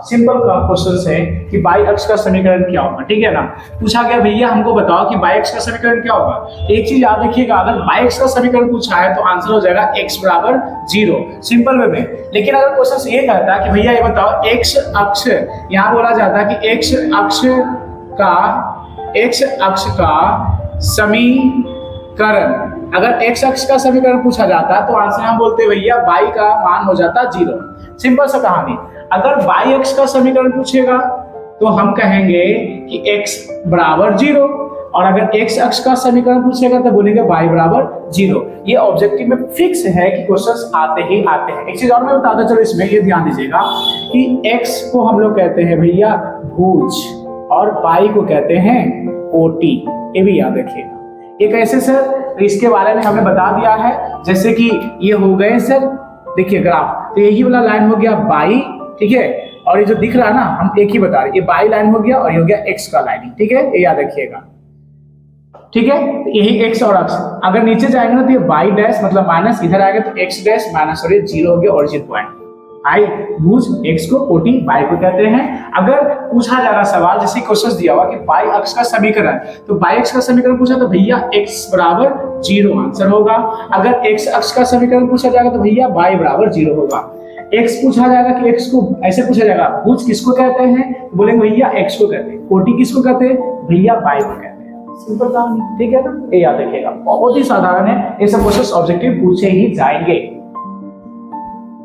Simple question है कि by अक्ष का समीकरण क्या होगा, ठीक है ना। पूछा गया भैया हमको बताओ कि बाई अक्ष का समीकरण क्या होगा। एक चीज याद रखिएगा, अगर बाई अक्ष का समीकरण पूछा है तो आंसर हो जाएगा x बराबर 0, सिंपल वे में। लेकिन अगर क्वेश्चन ये कहता है कि भैया ये बताओ x अक्ष, यहाँ बोला जाता है कि x अक्ष का समीकरण, अगर x अक्ष का समीकरण पूछा जाता है तो आंसर हम बोलते हैं भैया y का मान हो जाता 0। सिंपल सा कहानी। अगर y अक्ष का समीकरण पूछेगा तो हम कहेंगे कि x बराबर 0, और अगर x अक्ष का समीकरण पूछेगा तो बोलेंगे y बराबर 0। ये ऑब्जेक्टिव में फिक्स है कि क्वेश्चंस आते ही आते हैं। एक चीज और मैं बताता चलो, इसमें ये ध्यान दीजिएगा कि x को हम लोग कहते हैं भैया भुज और y को कहते हैं कोटि, ये भी याद रखिएगा। ये कैसे सर, इसके बारे में हमें बता दिया है। जैसे कि ये हो गए सर, देखिए ग्राफ, तो यही वाला लाइन हो गया बाई, ठीक है, और ये जो दिख रहा है ना, हम एक ही बता रहे, ये बाई लाइन हो गया और ये हो गया एक्स का लाइन, ठीक है, ये याद रखिएगा, ठीक है। यही एक्स और अक्ष, अगर नीचे जाएंगे ना तो ये बाई डैश मतलब माइनस, इधर आएगा तो एक्स डैश माइनस, और ये 0 हो गया ओरिजिन पॉइंट। आई भुज एक्स को कोटि बाई को कहते हैं। अगर पूछा जा रहा सवाल, जैसे क्वेश्चन दिया हुआ कि बाई अक्ष का समीकरण, तो बाई अक्ष का समीकरण पूछा तो भैया x बराबर 0 आंसर होगा। अगर x अक्ष का समीकरण पूछा जाएगा तो भैया y बराबर 0 होगा। x पूछा जाएगा कि x को ऐसे पूछा जाएगा, भुज किसको कहते हैं, तो बोलेंगे भैया x को कहते हैं। कोटि किसको कहते हैं, भैया y को कहते हैं। सिंपल कहानी, ठीक है ना, ये याद रखिएगा, बहुत ही साधारण है। ये सब क्वेश्चन ऑब्जेक्टिव पूछे ही जाएंगे।